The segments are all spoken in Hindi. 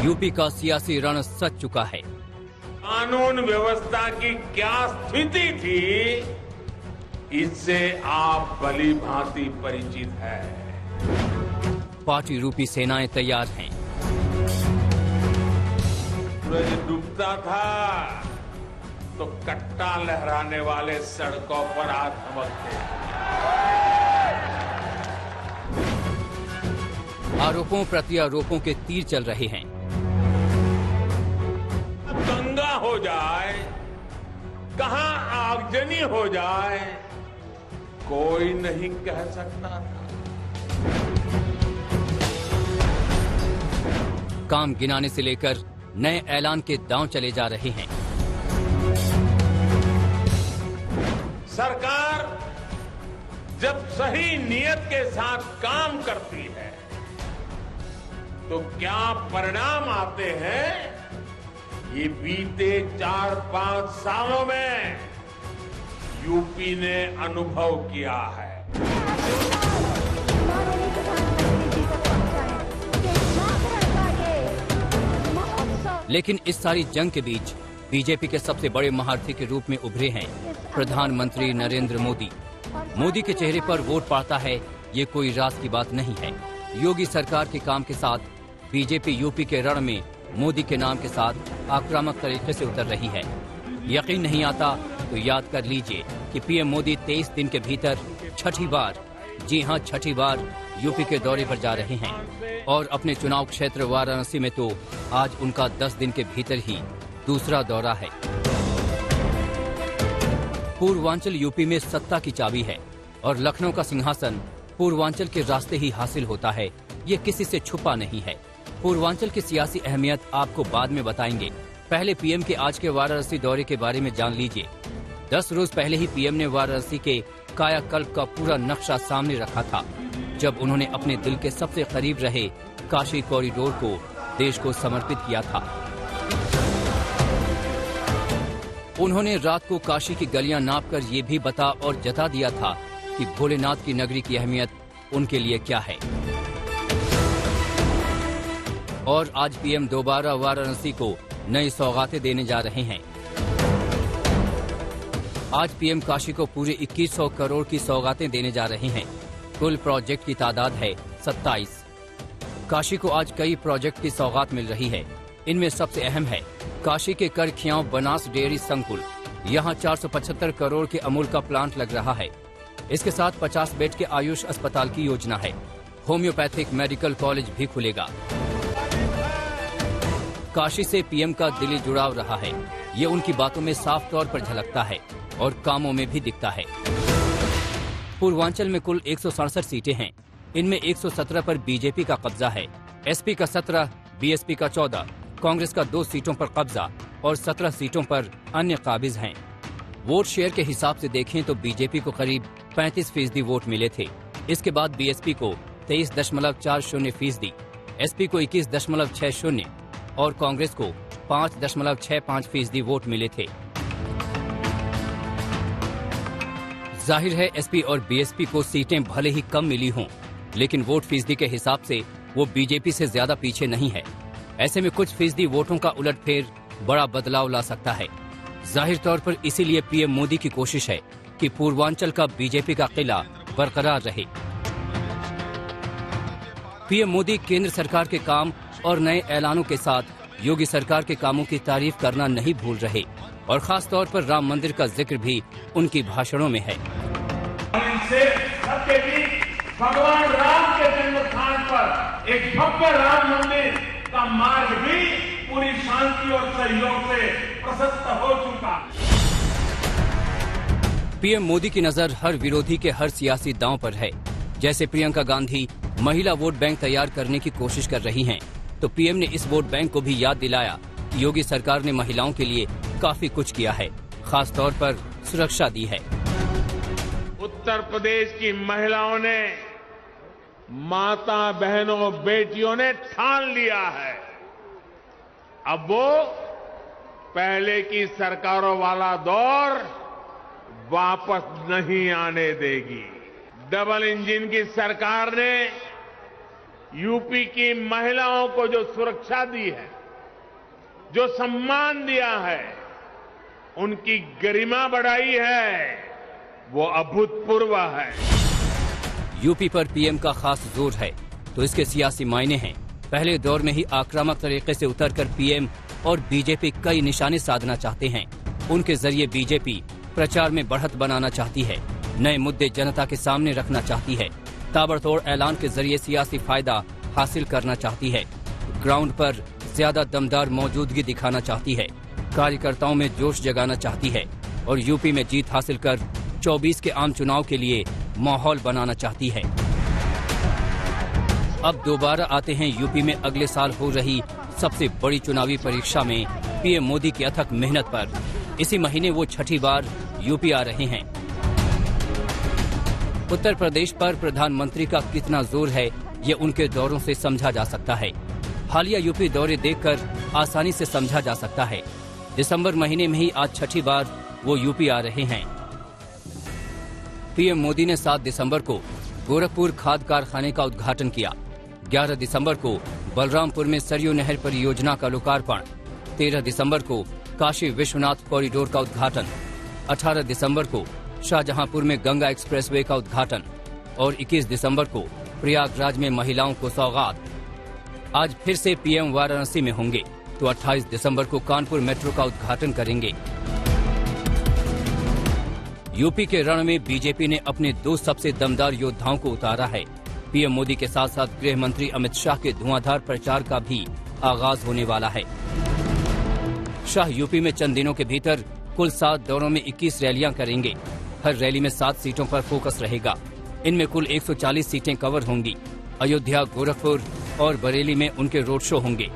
यूपी का सियासी रण सज चुका है। कानून व्यवस्था की क्या स्थिति थी, इससे आप भली भांति परिचित है। पार्टी रूपी सेनाएं तैयार हैं। सूरज डूबता था तो कट्टा लहराने वाले सड़कों पर आ थमकते। आरोपों प्रत्यारोपों के तीर चल रहे हैं। दंगा हो जाए, कहां आगजनी हो जाए, कोई नहीं कह सकता था। काम गिनाने से लेकर नए ऐलान के दांव चले जा रहे हैं। सरकार जब सही नियत के साथ काम करती है तो क्या परिणाम आते हैं, ये बीते 4-5 सालों में यूपी ने अनुभव किया है। लेकिन इस सारी जंग के बीच बीजेपी के सबसे बड़े महारथी के रूप में उभरे हैं प्रधानमंत्री नरेंद्र मोदी। मोदी के चेहरे पर वोट पड़ता है, ये कोई राज की बात नहीं है। योगी सरकार के काम के साथ बीजेपी यूपी के रण में मोदी के नाम के साथ आक्रामक तरीके से उतर रही है। यकीन नहीं आता तो याद कर लीजिए कि पीएम मोदी 23 दिन के भीतर छठी बार, जी हां छठी बार यूपी के दौरे पर जा रहे हैं और अपने चुनाव क्षेत्र वाराणसी में तो आज उनका 10 दिन के भीतर ही दूसरा दौरा है। पूर्वांचल यूपी में सत्ता की चाबी है और लखनऊ का सिंहासन पूर्वांचल के रास्ते ही हासिल होता है, ये किसी से छुपा नहीं है। पूर्वांचल की सियासी अहमियत आपको बाद में बताएंगे। पहले पीएम के आज के वाराणसी दौरे के बारे में जान लीजिए। 10 रोज पहले ही पीएम ने वाराणसी के कायाकल्प का पूरा नक्शा सामने रखा था, जब उन्होंने अपने दिल के सबसे करीब रहे काशी कॉरिडोर को देश को समर्पित किया था। उन्होंने रात को काशी की गलियां नापकर ये भी बता और जता दिया था कि भोलेनाथ की नगरी की अहमियत उनके लिए क्या है। और आज पीएम दोबारा वाराणसी को नई सौगातें देने जा रहे हैं। आज पीएम काशी को पूरे 2100 करोड़ की सौगातें देने जा रहे हैं। कुल प्रोजेक्ट की तादाद है 27। काशी को आज कई प्रोजेक्ट की सौगात मिल रही है। इनमें सबसे अहम है काशी के करखियाव बनास डेयरी संकुल। यहाँ 475 करोड़ के अमूल का प्लांट लग रहा है। इसके साथ 50 बेड के आयुष अस्पताल की योजना है। होम्योपैथिक मेडिकल कॉलेज भी खुलेगा। काशी से पीएम का दिली जुड़ाव रहा है, ये उनकी बातों में साफ तौर पर झलकता है और कामों में भी दिखता है। पूर्वांचल में कुल 167 सीटें हैं। इनमें 117 पर बीजेपी का कब्जा है, एसपी का 17, बीएसपी का 14, कांग्रेस का 2 सीटों पर कब्जा और 17 सीटों पर अन्य काबिज हैं। वोट शेयर के हिसाब से देखें तो बीजेपी को करीब 35% वोट मिले थे। इसके बाद बीएसपी को 23.40%, एसपी को 21.60% और कांग्रेस को 5.65% वोट मिले थे। जाहिर है एसपी और बीएसपी को सीटें भले ही कम मिली हों, लेकिन वोट फीसदी के हिसाब से वो बीजेपी से ज्यादा पीछे नहीं है। ऐसे में कुछ फीसदी वोटों का उलटफेर बड़ा बदलाव ला सकता है। जाहिर तौर पर इसीलिए पीएम मोदी की कोशिश है कि पूर्वांचल का बीजेपी का किला बरकरार रहे। पीएम मोदी केंद्र सरकार के काम और नए ऐलानों के साथ योगी सरकार के कामों की तारीफ करना नहीं भूल रहे और खास तौर पर राम मंदिर का जिक्र भी उनकी भाषणों में है। सबके बीच भगवान राम के जन्म स्थान पर एक भव्य राम मंदिर का मार्ग भी पूरी शांति और सहयोग से प्रशस्त हो चुका। पीएम मोदी की नजर हर विरोधी के हर सियासी दांव पर है। जैसे प्रियंका गांधी महिला वोट बैंक तैयार करने की कोशिश कर रही हैं, तो पीएम ने इस वोट बैंक को भी याद दिलाया कि योगी सरकार ने महिलाओं के लिए काफी कुछ किया है, खास तौर पर सुरक्षा दी है। उत्तर प्रदेश की महिलाओं ने, माता बहनों बेटियों ने ठान लिया है, अब वो पहले की सरकारों वाला दौर वापस नहीं आने देगी। डबल इंजन की सरकार ने यूपी की महिलाओं को जो सुरक्षा दी है, जो सम्मान दिया है, उनकी गरिमा बढ़ाई है, वो अभूतपूर्व है। यूपी पर पीएम का खास जोर है तो इसके सियासी मायने हैं। पहले दौर में ही आक्रामक तरीके से उतरकर पीएम और बीजेपी कई निशाने साधना चाहते हैं। उनके जरिए बीजेपी प्रचार में बढ़त बनाना चाहती है, नए मुद्दे जनता के सामने रखना चाहती है, ताबड़तोड़ ऐलान के जरिए सियासी फायदा हासिल करना चाहती है, ग्राउंड पर ज्यादा दमदार मौजूदगी दिखाना चाहती है, कार्यकर्ताओं में जोश जगाना चाहती है और यूपी में जीत हासिल कर 24 के आम चुनाव के लिए माहौल बनाना चाहती है। अब दोबारा आते हैं यूपी में अगले साल हो रही सबसे बड़ी चुनावी परीक्षा में पीएम मोदी की अथक मेहनत पर। इसी महीने वो छठी बार यूपी आ रहे हैं। उत्तर प्रदेश पर प्रधानमंत्री का कितना जोर है ये उनके दौरों से समझा जा सकता है। हालिया यूपी दौरे देखकर आसानी से समझा जा सकता है। दिसंबर महीने में ही आज छठी बार वो यूपी आ रहे हैं। पीएम मोदी ने 7 दिसंबर को गोरखपुर खाद कारखाने का उद्घाटन किया। 11 दिसंबर को बलरामपुर में सरयू नहर परियोजना का लोकार्पण। 13 दिसंबर को काशी विश्वनाथ कॉरिडोर का उद्घाटन। 18 दिसंबर को शाहजहांपुर में गंगा एक्सप्रेसवे का उद्घाटन और 21 दिसंबर को प्रयागराज में महिलाओं को सौगात। आज फिर से पीएम वाराणसी में होंगे तो 28 दिसंबर को कानपुर मेट्रो का उद्घाटन करेंगे। यूपी के रण में बीजेपी ने अपने 2 सबसे दमदार योद्धाओं को उतारा है। पीएम मोदी के साथ साथ गृह मंत्री अमित शाह के धुआंधार प्रचार का भी आगाज होने वाला है। शाह यूपी में चंद दिनों के भीतर कुल 7 दौरों में 21 रैलियां करेंगे। हर रैली में 7 सीटों पर फोकस रहेगा। इनमें कुल 140 सीटें कवर होंगी। अयोध्या, गोरखपुर और बरेली में उनके रोड शो होंगे।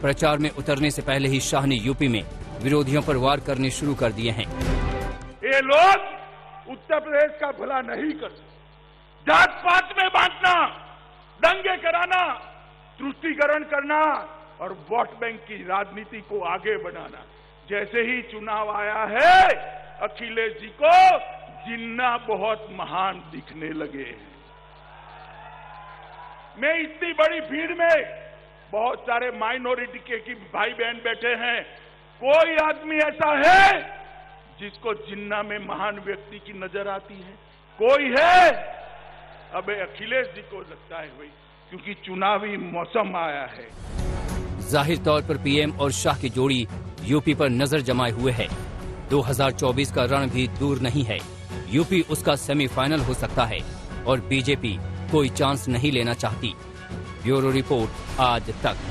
प्रचार में उतरने से पहले ही शाह ने यूपी में विरोधियों पर वार करने शुरू कर दिए हैं। ये लोग उत्तर प्रदेश का भला नहीं करते। जात पात में बांटना, दंगे कराना, तुष्टीकरण करना और वोट बैंक की राजनीति को आगे बढ़ाना। जैसे ही चुनाव आया है, अखिलेश जी को जिन्ना बहुत महान दिखने लगे हैं। मैं इतनी बड़ी भीड़ में बहुत सारे माइनॉरिटी के भाई बहन बैठे हैं, कोई आदमी ऐसा है जिसको जिन्ना में महान व्यक्ति की नजर आती है? कोई है? अबे अखिलेश जी को लगता है भाई, क्योंकि चुनावी मौसम आया है। जाहिर तौर पर पीएम और शाह की जोड़ी यूपी पर नजर जमाए हुए है। 2024 का रण भी दूर नहीं है। यूपी उसका सेमीफाइनल हो सकता है और बीजेपी कोई चांस नहीं लेना चाहती। ब्यूरो रिपोर्ट, आज तक।